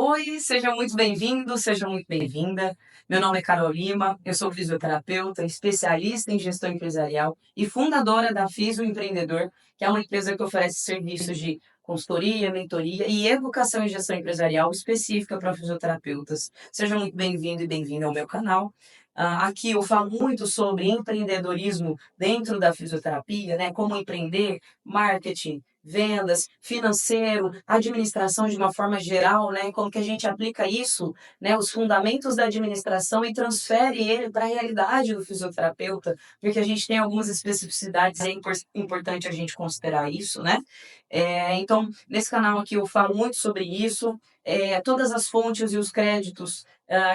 Oi, seja muito bem-vindo, seja muito bem-vinda. Meu nome é Carol Lima, eu sou fisioterapeuta, especialista em gestão empresarial e fundadora da Fisio Empreendedor, que é uma empresa que oferece serviços de consultoria, mentoria e educação em gestão empresarial específica para fisioterapeutas. Seja muito bem-vindo e bem-vinda ao meu canal. Aqui eu falo muito sobre empreendedorismo dentro da fisioterapia, né? Como empreender, marketing, vendas, financeiro, administração de uma forma geral, né? Como que a gente aplica isso, né? Os fundamentos da administração e transfere ele para a realidade do fisioterapeuta, porque a gente tem algumas especificidades, é importante a gente considerar isso, né? Então, nesse canal aqui eu falo muito sobre isso, todas as fontes e os créditos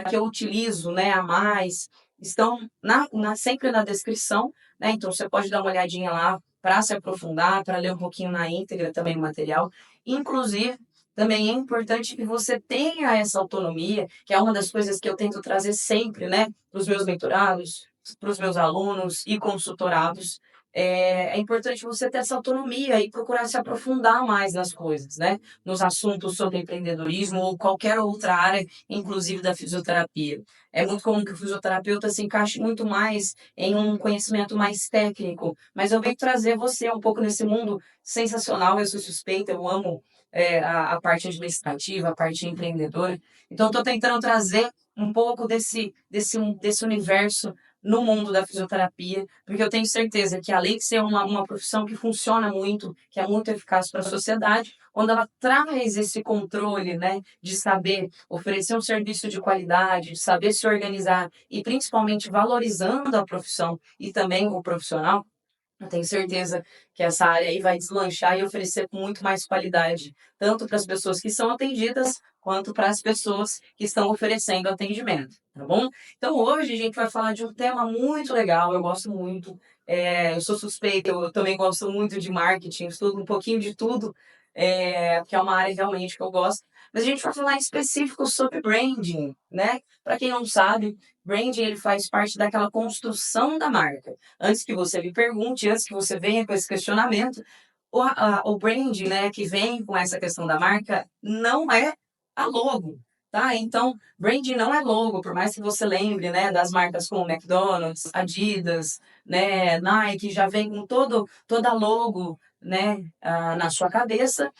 que eu utilizo, né, a mais, estão sempre na descrição, né? Então, você pode dar uma olhadinha lá para se aprofundar, para ler um pouquinho na íntegra também o material. Inclusive, também é importante que você tenha essa autonomia, que é uma das coisas que eu tento trazer sempre, né, para os meus mentorados, para os meus alunos e consultorados. É importante você ter essa autonomia e procurar se aprofundar mais nas coisas, né? Nos assuntos sobre empreendedorismo ou qualquer outra área, inclusive da fisioterapia. É muito comum que o fisioterapeuta se encaixe muito mais em um conhecimento mais técnico, mas eu venho trazer você um pouco nesse mundo sensacional. Eu sou suspeita, eu amo a parte administrativa, a parte empreendedora. Então, estou tentando trazer um pouco desse universo no mundo da fisioterapia, porque eu tenho certeza que, além de ser uma profissão que funciona muito, que é muito eficaz para a sociedade, quando ela traz esse controle, né, de saber oferecer um serviço de qualidade, de saber se organizar e principalmente valorizando a profissão e também o profissional, eu tenho certeza que essa área aí vai deslanchar e oferecer com muito mais qualidade, tanto para as pessoas que são atendidas, quanto para as pessoas que estão oferecendo atendimento, tá bom? Então, hoje a gente vai falar de um tema muito legal, eu gosto muito, eu sou suspeita, eu também gosto muito de marketing, estudo um pouquinho de tudo, que é uma área realmente que eu gosto, mas a gente vai falar em específico sobre branding, né? Para quem não sabe, branding ele faz parte daquela construção da marca. Antes que você me pergunte, antes que você venha com esse questionamento, o brand, né, que vem com essa questão da marca, não é a logo, tá? Então, brand não é logo, por mais que você lembre, né, das marcas como McDonald's, Adidas, né, Nike, já vem com toda a logo, né, na sua cabeça.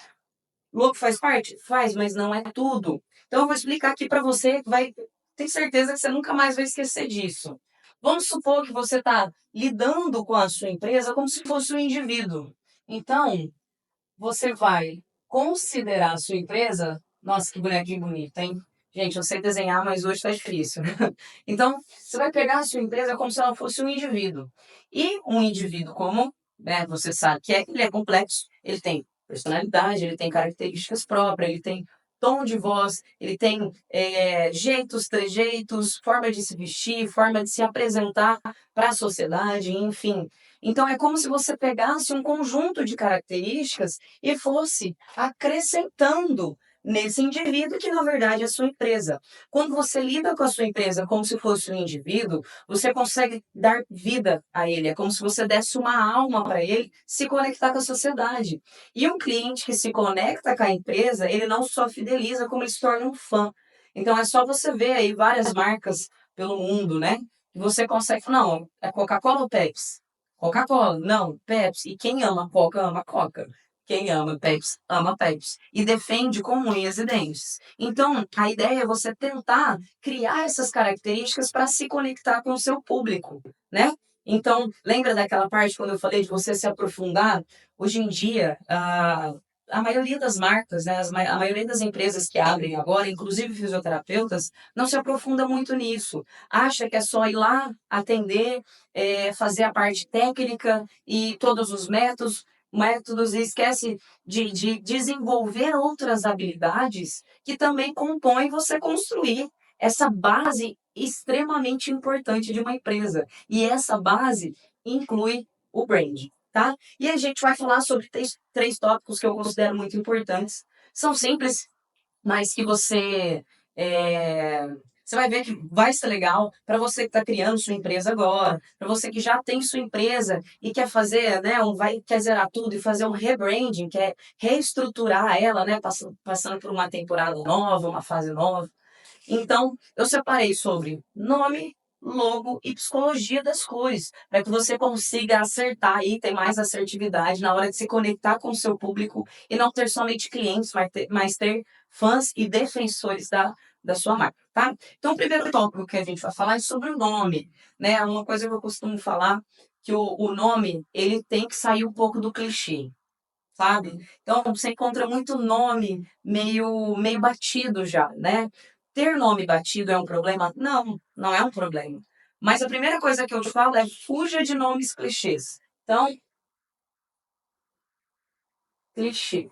Logo faz parte? Faz, mas não é tudo. Então, eu vou explicar aqui para você que vai ter certeza que você nunca mais vai esquecer disso. Vamos supor que você está lidando com a sua empresa como se fosse um indivíduo. Então, você vai considerar a sua empresa. Nossa, que bonequinho bonito, hein? Gente, eu sei desenhar, mas hoje está difícil. Então, você vai pegar a sua empresa como se ela fosse um indivíduo. E um indivíduo comum, né, você sabe que ele é complexo, ele tem personalidade, ele tem características próprias, ele tem tom de voz, ele tem jeitos, trejeitos, forma de se vestir, forma de se apresentar para a sociedade, enfim. Então, é como se você pegasse um conjunto de características e fosse acrescentando nesse indivíduo que, na verdade, é a sua empresa. Quando você lida com a sua empresa como se fosse um indivíduo, você consegue dar vida a ele. É como se você desse uma alma para ele se conectar com a sociedade. E um cliente que se conecta com a empresa, ele não só fideliza, como ele se torna um fã. Então, é só você ver aí várias marcas pelo mundo, né? Que você consegue, não, é Coca-Cola ou Pepsi? Coca-Cola, não, Pepsi. E quem ama Coca, ama Coca. Quem ama Pepsi, ama Pepsi. E defende com unhas e dentes. Então, a ideia é você tentar criar essas características para se conectar com o seu público, né? Então, lembra daquela parte quando eu falei de você se aprofundar? Hoje em dia, a maioria das marcas, né, a maioria das empresas que abrem agora, inclusive fisioterapeutas, não se aprofunda muito nisso. Acha que é só ir lá, atender, fazer a parte técnica e todos os métodos e esquece de desenvolver outras habilidades que também compõem você construir essa base extremamente importante de uma empresa. E essa base inclui o brand, tá? E a gente vai falar sobre três tópicos que eu considero muito importantes. São simples, mas que você Você vai ver que vai ser legal para você que está criando sua empresa agora, para você que já tem sua empresa e quer fazer, né, quer zerar tudo e fazer um rebranding, quer reestruturar ela, né, passando por uma temporada nova, uma fase nova. Então, eu separei sobre nome, logo e psicologia das cores, para que você consiga acertar e ter mais assertividade na hora de se conectar com o seu público e não ter somente clientes, mas ter fãs e defensores da sua marca, tá? Então, o primeiro tópico que a gente vai falar é sobre o nome, né? Uma coisa que eu costumo falar, que o nome, ele tem que sair um pouco do clichê, sabe? Então, você encontra muito nome meio batido já, né? Ter nome batido é um problema? Não, não é um problema. Mas a primeira coisa que eu te falo é fuja de nomes clichês. Então, clichê.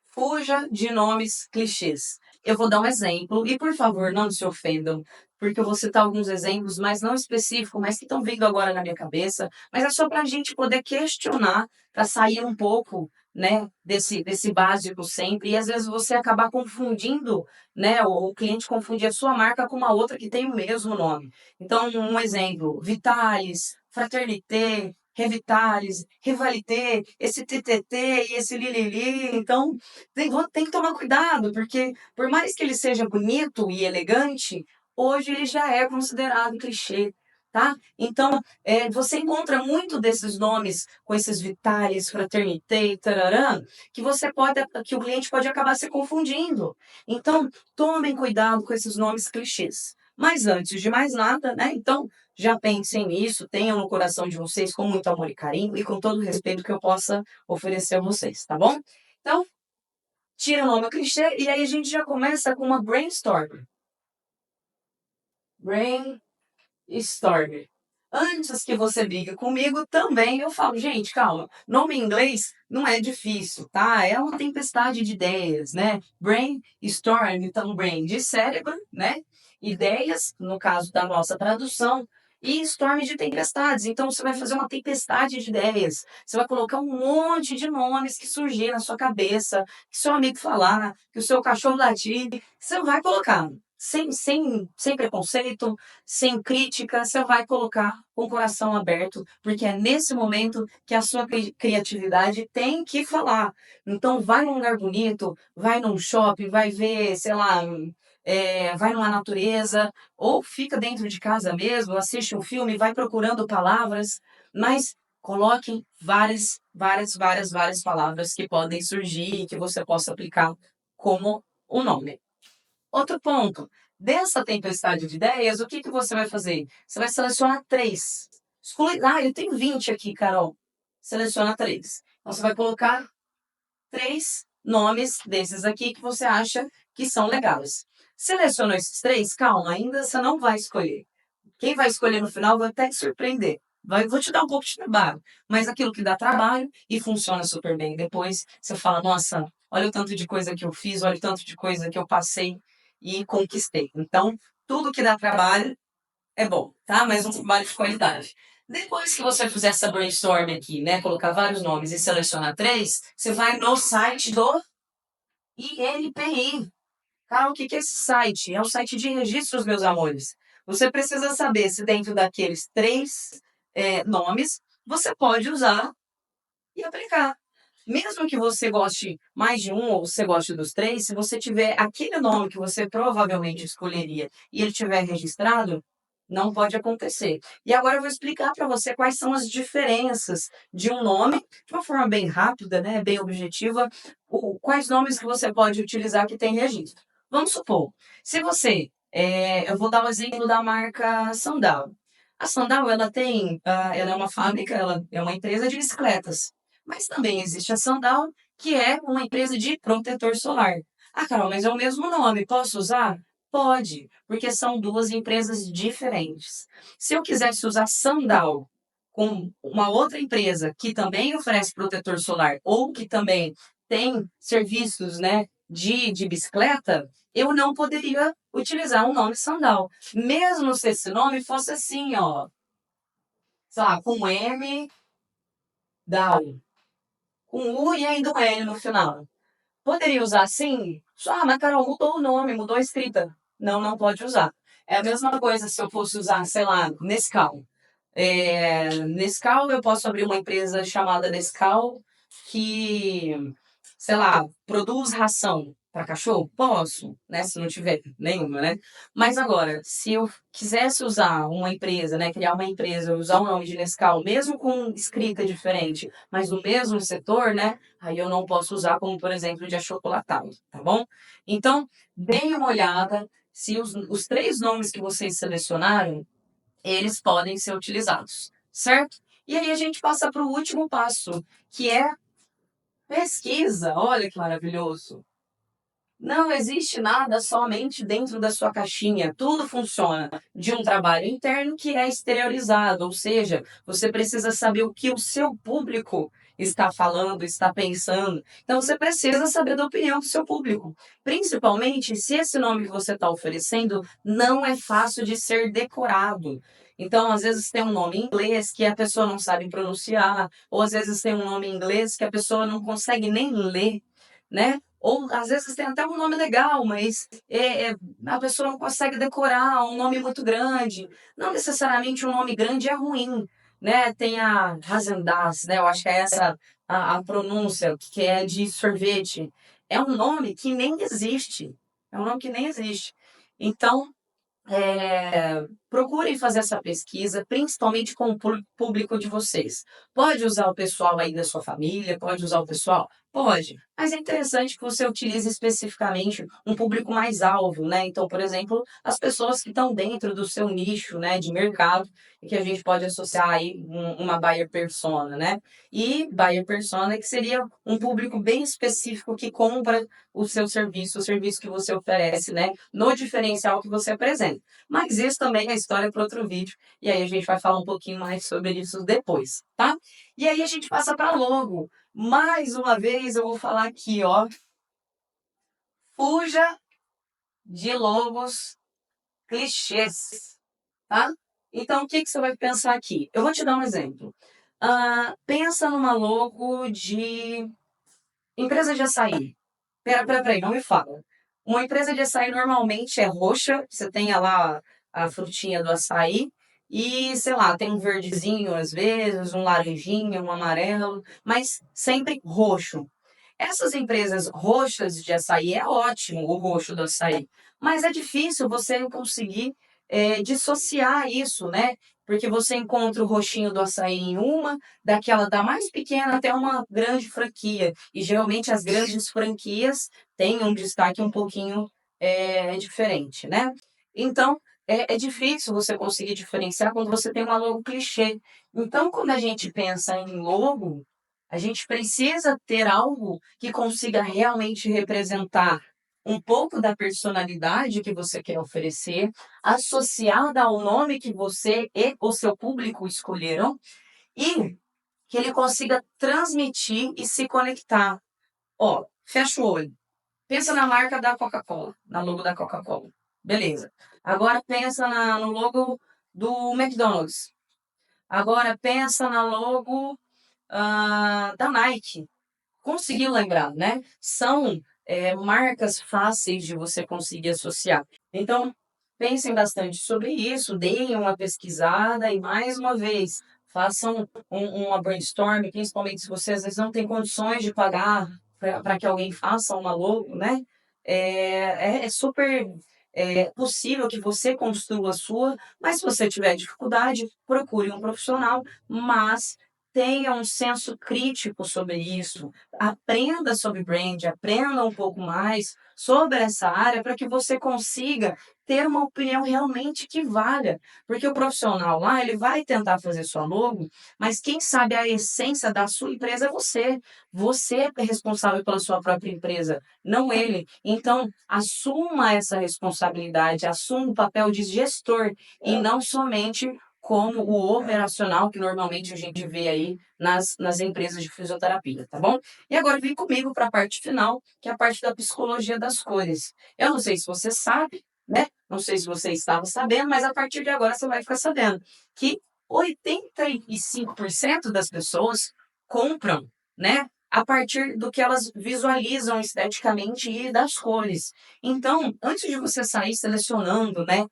Fuja de nomes clichês. Eu vou dar um exemplo e, por favor, não se ofendam, porque eu vou citar alguns exemplos, mas não específicos, mas que estão vindo agora na minha cabeça. Mas é só para a gente poder questionar, para sair um pouco, né, desse básico sempre. E às vezes você acabar confundindo, né, o cliente confundir a sua marca com uma outra que tem o mesmo nome. Então, um exemplo: Vitalis, Fraternité, Revitalis, Rivalité, esse TTT e esse Lilili. Então, tem que tomar cuidado, porque por mais que ele seja bonito e elegante, hoje ele já é considerado clichê, tá? Então, você encontra muito desses nomes com esses Vitalis, Fraternité, tararã, que o cliente pode acabar se confundindo. Então, tomem cuidado com esses nomes clichês. Mas antes de mais nada, né? Então, já pensem nisso, tenham no coração de vocês com muito amor e carinho e com todo o respeito que eu possa oferecer a vocês, tá bom? Então, tira o nome clichê e aí a gente já começa com uma brainstorm. Brainstorm. Antes que você brigue comigo, também eu falo, gente, calma, nome em inglês não é difícil, tá? É uma tempestade de ideias, né? Brainstorm, então brain de cérebro, né? Ideias, no caso da nossa tradução, e storm de tempestades. Então você vai fazer uma tempestade de ideias. Você vai colocar um monte de nomes que surgir na sua cabeça, que seu amigo falar, que o seu cachorro latir, você vai colocar. Sem preconceito, sem crítica, você vai colocar com o coração aberto, porque é nesse momento que a sua criatividade tem que falar. Então, vai num lugar bonito, vai num shopping, vai ver, sei lá, vai numa natureza, ou fica dentro de casa mesmo, assiste um filme, vai procurando palavras, mas coloquem várias palavras que podem surgir e que você possa aplicar como o nome. Outro ponto, dessa tempestade de ideias, o que você vai fazer? Você vai selecionar três. Eu tenho 20 aqui, Carol. Seleciona três. Então, você vai colocar três nomes desses aqui que você acha que são legais. Selecionou esses três? Calma, ainda você não vai escolher. Quem vai escolher no final vai até te surpreender. Vou te dar um pouco de trabalho, mas aquilo que dá trabalho e funciona super bem. Depois você fala, nossa, olha o tanto de coisa que eu fiz, olha o tanto de coisa que eu passei e conquistei. Então, tudo que dá trabalho é bom, tá? Mas um trabalho de qualidade. Depois que você fizer essa brainstorm aqui, né, colocar vários nomes e selecionar três, você vai no site do INPI. Cara, o que é esse site? É um site de registros, meus amores. Você precisa saber se dentro daqueles três nomes você pode usar e aplicar. Mesmo que você goste mais de um ou você goste dos três, se você tiver aquele nome que você provavelmente escolheria e ele tiver registrado, não pode acontecer. E agora eu vou explicar para você quais são as diferenças de um nome, de uma forma bem rápida, né, bem objetiva, quais nomes que você pode utilizar que tem registro. Vamos supor, se você, eu vou dar o exemplo da marca Sandal. A Sandal, ela é uma fábrica, ela é uma empresa de bicicletas. Mas também existe a Sandal, que é uma empresa de protetor solar. Ah, Carol, mas é o mesmo nome, posso usar? Pode, porque são duas empresas diferentes. Se eu quisesse usar Sandal com uma outra empresa que também oferece protetor solar ou que também tem serviços, né, de bicicleta, eu não poderia utilizar o nome Sandal. Mesmo se esse nome fosse assim, ó, sei lá, com M, Down, com U e ainda um L no final. Poderia usar sim? Mas Carol, mudou o nome, mudou a escrita. Não, não pode usar. É a mesma coisa se eu fosse usar, sei lá, Nescau. Nescau, eu posso abrir uma empresa chamada Nescau que, sei lá, produz ração para cachorro? Posso, né? Se não tiver nenhuma, né? Mas agora, se eu quisesse usar uma empresa, né? Criar uma empresa, usar o nome de Nescau, mesmo com escrita diferente, mas no mesmo setor, né? Aí eu não posso usar como, por exemplo, de achocolatado, tá bom? Então, deem uma olhada se os três nomes que vocês selecionaram eles podem ser utilizados, certo? E aí a gente passa para o último passo, que é pesquisa. Olha que maravilhoso. Não existe nada somente dentro da sua caixinha. Tudo funciona de um trabalho interno que é exteriorizado, ou seja, você precisa saber o que o seu público está falando, está pensando. Então você precisa saber da opinião do seu público, principalmente se esse nome que você está oferecendo não é fácil de ser decorado. Então, às vezes tem um nome em inglês que a pessoa não sabe pronunciar, ou às vezes tem um nome em inglês que a pessoa não consegue nem ler, né? Ou às vezes tem até um nome legal, mas a pessoa não consegue decorar um nome muito grande. Não necessariamente um nome grande é ruim, né? Tem a Häagen-Dazs, né? Eu acho que é essa a pronúncia, que é de sorvete. É um nome que nem existe. É um nome que nem existe. Então, procurem fazer essa pesquisa, principalmente com o público de vocês. Pode usar o pessoal aí da sua família, pode usar o pessoal? Pode, mas é interessante que você utilize especificamente um público mais alvo, né? Então, por exemplo, as pessoas que estão dentro do seu nicho, né, de mercado, e que a gente pode associar aí uma buyer persona, né? E buyer persona que seria um público bem específico que compra o serviço que você oferece, né? No diferencial que você apresenta. Mas isso também é história para outro vídeo. E aí a gente vai falar um pouquinho mais sobre isso depois, tá? E aí a gente passa para logo. Mais uma vez eu vou falar aqui, ó. Fuja de logos clichês, tá? Então, o que você vai pensar aqui? Eu vou te dar um exemplo. Pensa numa logo de empresa de açaí. Peraí, não me fala. Uma empresa de açaí normalmente é roxa, você tem lá a frutinha do açaí, e sei lá, tem um verdezinho às vezes, um laranjinha, um amarelo, mas sempre roxo. Essas empresas roxas de açaí é ótimo, o roxo do açaí, mas é difícil você conseguir dissociar isso, né? Porque você encontra o roxinho do açaí em uma, daquela da mais pequena até uma grande franquia. E geralmente as grandes franquias têm um destaque um pouquinho diferente, né? Então, é difícil você conseguir diferenciar quando você tem uma logo clichê. Então, quando a gente pensa em logo, a gente precisa ter algo que consiga realmente representar um pouco da personalidade que você quer oferecer, associada ao nome que você e o seu público escolheram, e que ele consiga transmitir e se conectar. Ó, fecha o olho. Pensa na marca da Coca-Cola, na logo da Coca-Cola. Beleza. Agora pensa no logo do McDonald's. Agora pensa na logo da Nike. Conseguiu lembrar, né? São marcas fáceis de você conseguir associar. Então, pensem bastante sobre isso, deem uma pesquisada e, mais uma vez, façam uma brainstorm, principalmente se você às vezes não tem condições de pagar para que alguém faça uma logo, né? É super possível que você construa a sua, mas se você tiver dificuldade, procure um profissional, mas tenha um senso crítico sobre isso, aprenda sobre brand, aprenda um pouco mais sobre essa área para que você consiga ter uma opinião realmente que valha. Porque o profissional lá, ele vai tentar fazer sua logo, mas quem sabe a essência da sua empresa é você. Você é responsável pela sua própria empresa, não ele. Então, assuma essa responsabilidade, assuma o papel de gestor e não somente como o operacional que normalmente a gente vê aí nas empresas de fisioterapia, tá bom? E agora vem comigo para a parte final, que é a parte da psicologia das cores. Eu não sei se você sabe, né? Não sei se você estava sabendo, mas a partir de agora você vai ficar sabendo que 85% das pessoas compram, né? A partir do que elas visualizam esteticamente e das cores. Então, antes de você sair selecionando, né?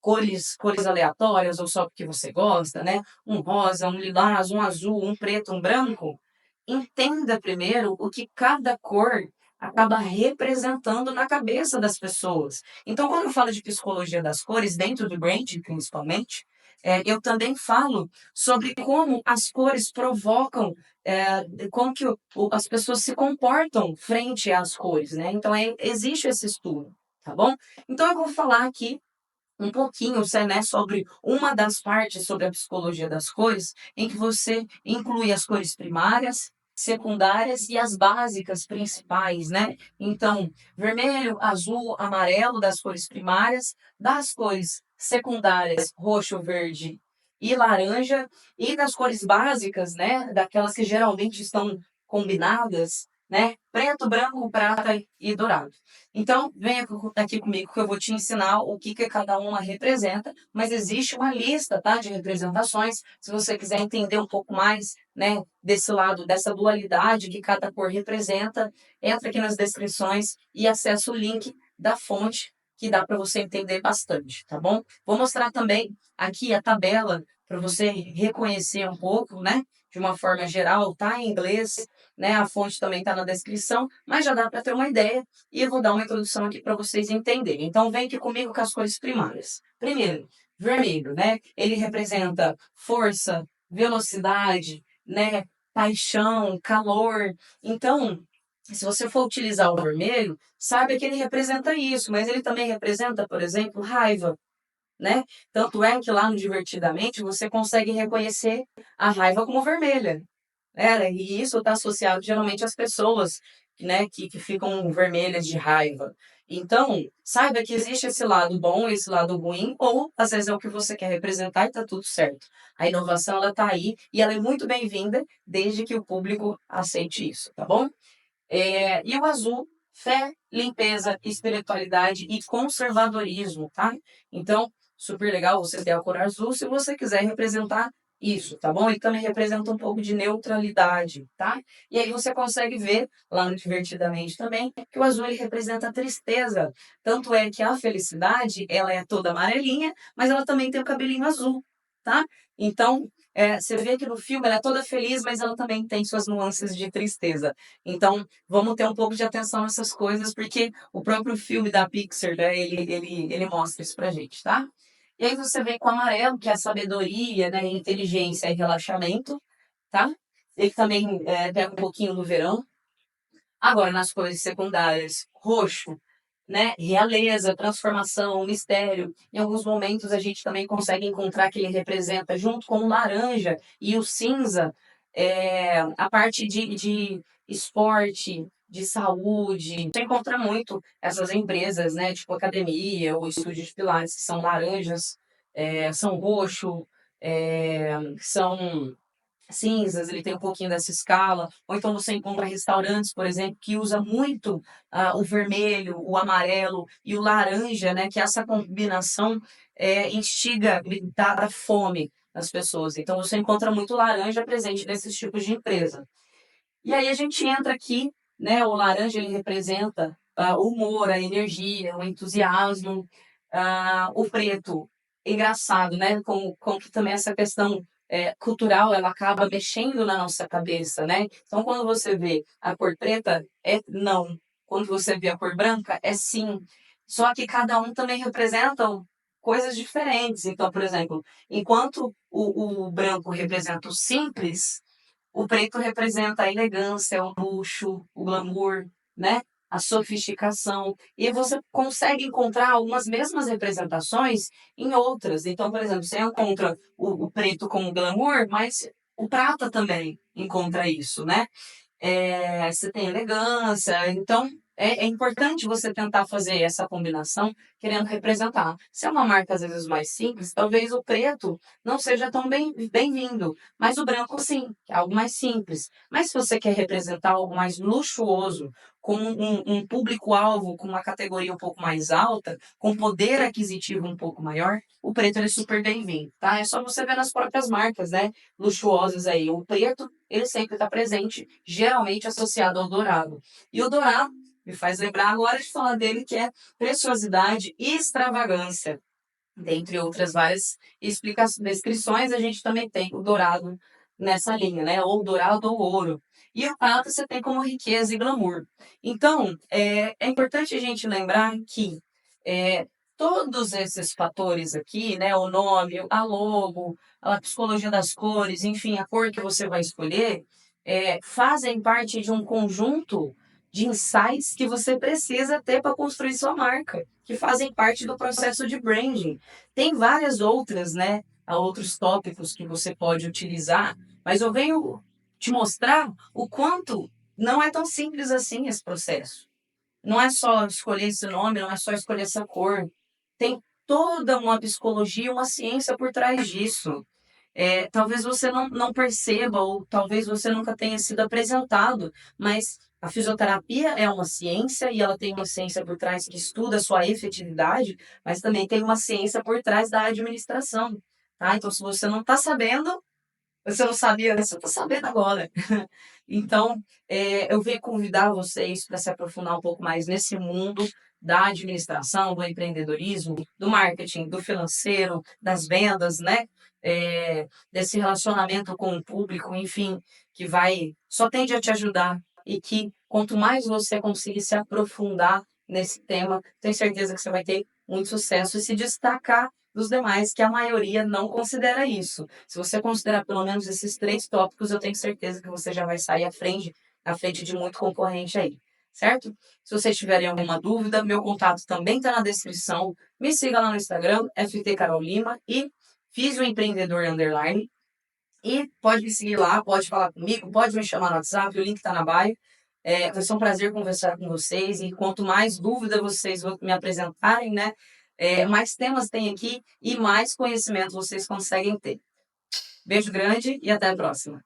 cores aleatórias ou só porque você gosta, né? Um rosa, um lilás, um azul, um preto, um branco. Entenda primeiro o que cada cor acaba representando na cabeça das pessoas. Então, quando eu falo de psicologia das cores, dentro do branding principalmente, eu também falo sobre como as cores provocam, como que as pessoas se comportam frente às cores, né? Então, existe esse estudo, tá bom? Então, eu vou falar aqui um pouquinho, né, sobre uma das partes sobre a psicologia das cores, em que você inclui as cores primárias, secundárias e as básicas principais, né? Então, vermelho, azul, amarelo das cores primárias, das cores secundárias, roxo, verde e laranja, e das cores básicas, né, daquelas que geralmente estão combinadas, né? Preto, branco, prata e dourado. Então, venha aqui comigo que eu vou te ensinar o que cada uma representa, mas existe uma lista, tá, de representações. Se você quiser entender um pouco mais, né, desse lado, dessa dualidade que cada cor representa, entra aqui nas descrições e acessa o link da fonte que dá para você entender bastante, tá bom? Vou mostrar também aqui a tabela para você reconhecer um pouco, né, de uma forma geral, tá em inglês, né? A fonte também está na descrição, mas já dá para ter uma ideia e eu vou dar uma introdução aqui para vocês entenderem. Então, vem aqui comigo com as cores primárias. Primeiro, vermelho, né? Ele representa força, velocidade, né? Paixão, calor. Então, se você for utilizar o vermelho, saiba que ele representa isso, mas ele também representa, por exemplo, raiva, né? Tanto é que lá no Divertidamente você consegue reconhecer a raiva como vermelha. E isso está associado geralmente às pessoas, né, que ficam vermelhas de raiva. Então, saiba que existe esse lado bom e esse lado ruim, ou às vezes é o que você quer representar e está tudo certo. A inovação ela está aí e ela é muito bem-vinda desde que o público aceite isso, tá bom? E o azul, fé, limpeza, espiritualidade e conservadorismo, tá? Então, super legal você ter a cor azul se você quiser representar isso, tá bom? Ele também representa um pouco de neutralidade, tá? E aí você consegue ver lá no Divertidamente também que o azul ele representa a tristeza. Tanto é que a felicidade, ela é toda amarelinha, mas ela também tem o cabelinho azul, tá? Então, você vê que no filme ela é toda feliz, mas ela também tem suas nuances de tristeza. Então, vamos ter um pouco de atenção nessas coisas, porque o próprio filme da Pixar, né, ele mostra isso pra gente, tá? E aí você vem com o amarelo, que é a sabedoria, né, inteligência e relaxamento, tá? Ele também pega um pouquinho no verão. Agora, nas cores secundárias, roxo, né, realeza, transformação, mistério. Em alguns momentos a gente também consegue encontrar que ele representa, junto com o laranja e o cinza, a parte de esporte, de saúde. Você encontra muito essas empresas, né, tipo academia ou estúdio de pilates, que são laranjas, são roxo, são cinzas, ele tem um pouquinho dessa escala, ou então você encontra restaurantes, por exemplo, que usa muito o vermelho, o amarelo e o laranja, né, que essa combinação instiga, dá fome nas pessoas. Então você encontra muito laranja presente nesses tipos de empresa. E aí a gente entra aqui, né, o laranja ele representa o humor, a energia, o entusiasmo, o preto, engraçado, né, com que também essa questão cultural, ela acaba mexendo na nossa cabeça, né? Então, quando você vê a cor preta, é não. Quando você vê a cor branca, é sim. Só que cada um também representa coisas diferentes. Então, por exemplo, enquanto o branco representa o simples, o preto representa a elegância, o luxo, o glamour, né? A sofisticação. E você consegue encontrar algumas mesmas representações em outras. Então, por exemplo, você encontra o preto com o glamour, mas o prata também encontra isso, né? Você tem elegância, então é importante você tentar fazer essa combinação querendo representar. Se é uma marca às vezes mais simples, talvez o preto não seja tão bem-vindo, mas o branco sim, que é algo mais simples. Mas se você quer representar algo mais luxuoso, com um público-alvo, com uma categoria um pouco mais alta, com poder aquisitivo um pouco maior, o preto ele é super bem-vindo, tá? É só você ver nas próprias marcas, né? Luxuosas aí. O preto ele sempre está presente, geralmente associado ao dourado. E o dourado me faz lembrar agora de falar dele, que é preciosidade e extravagância. Dentre outras várias descrições, a gente também tem o dourado nessa linha, né? Ou dourado ou ouro. E o prata você tem como riqueza e glamour. Então, é importante a gente lembrar que é, todos esses fatores aqui, né? O nome, a logo, a psicologia das cores, enfim, a cor que você vai escolher, fazem parte de um conjunto de insights que você precisa ter para construir sua marca, que fazem parte do processo de branding. Tem várias outras, né? Há outros tópicos que você pode utilizar, mas eu venho te mostrar o quanto não é tão simples assim esse processo. Não é só escolher esse nome, não é só escolher essa cor. Tem toda uma psicologia, uma ciência por trás disso. Talvez você não perceba, ou talvez você nunca tenha sido apresentado, mas a fisioterapia é uma ciência e ela tem uma ciência por trás que estuda a sua efetividade, mas também tem uma ciência por trás da administração. Tá? Então, se você não está sabendo, você não sabia, né? Você está sabendo agora. Então, eu venho convidar vocês para se aprofundar um pouco mais nesse mundo da administração, do empreendedorismo, do marketing, do financeiro, das vendas, né? Desse relacionamento com o público, enfim, que só tende a te ajudar e que quanto mais você conseguir se aprofundar nesse tema, tenho certeza que você vai ter muito sucesso e se destacar dos demais, que a maioria não considera isso. Se você considerar pelo menos esses 3 tópicos, eu tenho certeza que você já vai sair à frente de muito concorrente aí, certo? Se vocês tiverem alguma dúvida, meu contato também está na descrição. Me siga lá no Instagram, FT Carol Lima e Fisioempreendedor _. E pode me seguir lá, pode falar comigo, pode me chamar no WhatsApp, o link está na bio. Vai ser um prazer conversar com vocês e quanto mais dúvida vocês vão me apresentarem, né? Mais temas tem aqui e mais conhecimento vocês conseguem ter. Beijo grande e até a próxima.